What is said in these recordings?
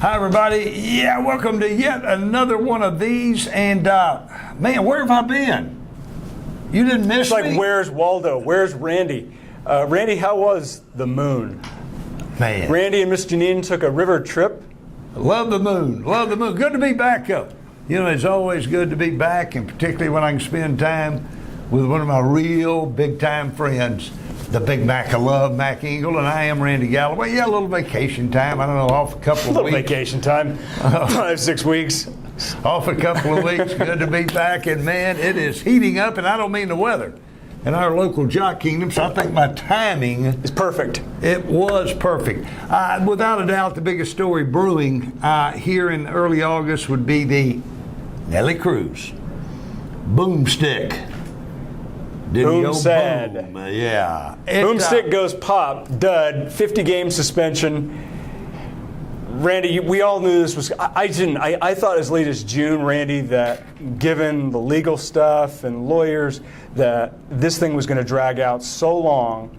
Hi, everybody. Yeah, welcome to yet another one of these. And, man, where have I been? You didn't miss It's like, me? where's Waldo? Where's Randy? Randy, how was the moon? Man. Randy and Miss Janine took a river trip. Love the moon. Love the moon. Good to be back up. You know, it's always good to be back, and particularly when I can spend time with one of my real big-time friends, the Big Mac. I love Mac Engel, and I am Randy Galloway. Yeah, a little vacation time. I don't know, off a couple of A little weeks. vacation time. 5-6 weeks. Off a couple of weeks. Good to be back, and man, it is heating up, and I don't mean the weather. In our local jock kingdom, so I think my timing It's perfect. It was perfect. Without a doubt, the biggest story brewing here in early August would be the Nellie Cruz boomstick. Boom sad. Boom. Yeah. Boomstick goes pop, dud, 50-game suspension. Randy, we all knew this was. I didn't. I thought as late as June, Randy, that given the legal stuff and lawyers, that this thing was going to drag out so long.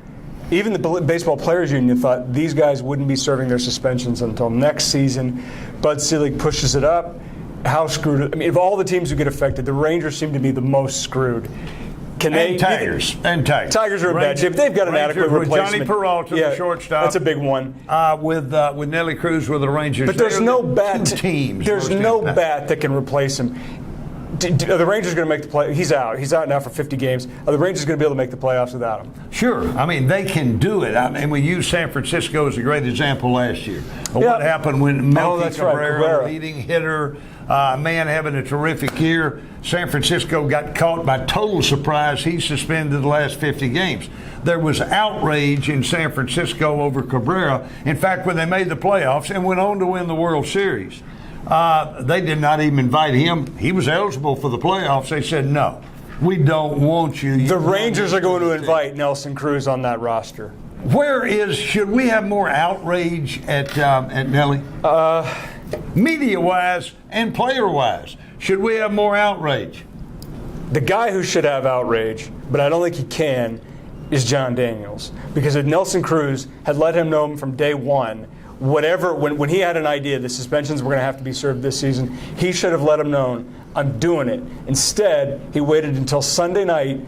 Even the Baseball Players Union thought these guys wouldn't be serving their suspensions until next season. Bud Selig pushes it up. How screwed? I mean, of all the teams who get affected, the Rangers seem to be the most screwed. Tigers. Tigers are in bad shape. They've got an adequate replacement. Johnny Peralta, the shortstop. That's a big one. With Nellie Cruz with the Rangers. But there's no bat. Teams. There's no bat that can replace him. Are the Rangers going to make the play? He's out. He's out now for 50 games. Are the Rangers going to be able to make the playoffs without him? Sure. I mean, they can do it. I mean, we used San Francisco as a great example last year. What happened when Melky Cabrera, leading hitter, man having a terrific year. San Francisco got caught by total surprise. He suspended the last 50 games. There was outrage in San Francisco over Cabrera. In fact, when they made the playoffs and went on to win the World Series, they did not even invite him. He was eligible for the playoffs. They said, no, we don't want you. The Rangers are going to invite Nelson Cruz on that roster. Should we have more outrage at Nellie? Media-wise and player-wise, should we have more outrage? The guy who should have outrage, but I don't think he can, is John Daniels. Because if Nelson Cruz had let him know from day one, when he had an idea the suspensions were going to have to be served this season, he should have let him know, I'm doing it. Instead, he waited until Sunday night,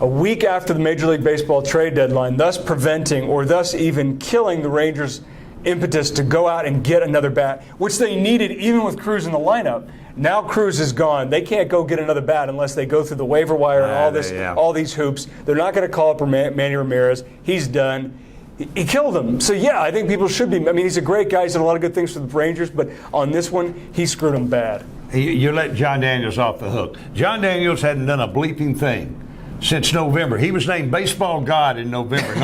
a week after the Major League Baseball trade deadline, thus preventing or thus even killing the Rangers' impetus to go out and get another bat, which they needed even with Cruz in the lineup. Now Cruz is gone. They can't go get another bat unless they go through the waiver wire and all these hoops. They're not going to call up Manny Ramirez. He's done. He killed him. So, yeah, I think people should be. I mean, he's a great guy. He's done a lot of good things for the Rangers, but on this one, he screwed them bad. You let John Daniels off the hook. John Daniels hadn't done a bleeping thing since November. He was named Baseball God in November.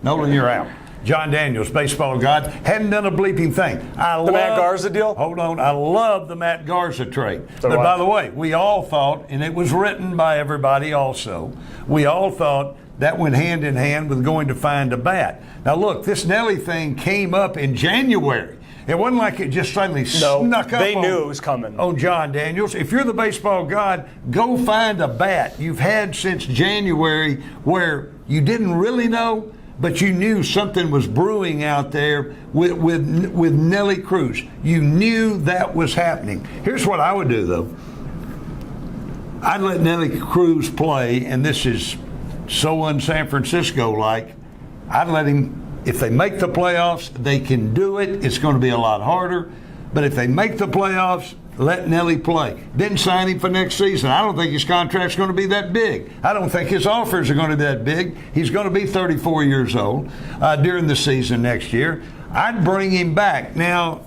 Nolan, you're out. John Daniels, baseball god, hadn't done a bleeping thing. The Matt Garza deal? Hold on. I love the Matt Garza trade. So but by the way, we all thought, and it was written by everybody also, we all thought that went hand in hand with going to find a bat. Now look, this Nellie thing came up in January. It wasn't like it just suddenly snuck up. They knew it was coming. On John Daniels. If you're the baseball god, go find a bat you've had since January where you didn't really know, but you knew something was brewing out there with Nellie Cruz. You knew that was happening. Here's what I would do, though. I'd let Nellie Cruz play, and this is so un-San Francisco-like. I'd let him, if they make the playoffs, they can do it. It's going to be a lot harder. But if they make the playoffs, let Nellie play. Then sign him for next season. I don't think his contract's going to be that big. I don't think his offers are going to be that big. He's going to be 34 years old during the season next year. I'd bring him back. Now,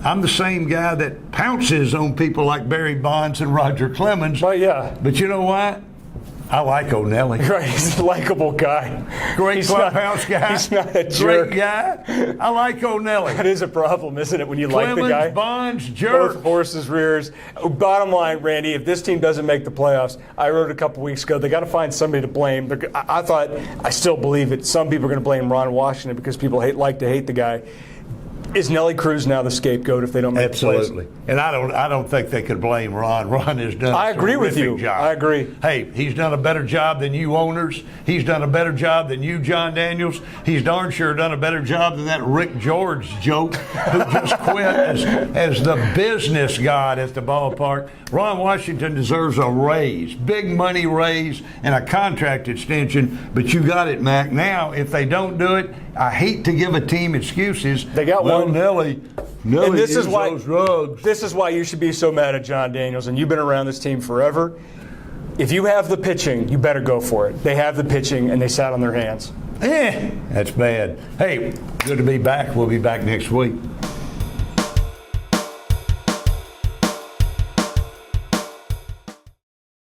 I'm the same guy that pounces on people like Barry Bonds and Roger Clemens. Well, yeah. But you know what? I like O'Neill. Right, he's a likable guy. Great clubhouse guy. He's not a jerk. Great guy. I like O'Neill. That is a problem, isn't it, when you Clemens, like the guy? Bonds, jerk. Both horses' rears. Bottom line, Randy, if this team doesn't make the playoffs, I wrote a couple weeks ago, they got to find somebody to blame. I still believe it. Some people are going to blame Ron Washington because people like to hate the guy. Is Nellie Cruz now the scapegoat if they don't make Absolutely. the plays? And I don't think they could blame Ron. Ron has done I a agree with terrific you. job. I agree. Hey, he's done a better job than you owners. He's done a better job than you, John Daniels. He's darn sure done a better job than that Rick George joke who just quit as the business god at the ballpark. Ron Washington deserves a raise, big money raise, and a contract extension. But you got it, Mac. Now, if they don't do it, I hate to give a team excuses. They got one. Nellie And this is why those drugs. This is why you should be so mad at John Daniels, and you've been around this team forever. If you have the pitching, you better go for it. They have the pitching, and they sat on their hands. That's bad. Hey, good to be back. We'll be back next week.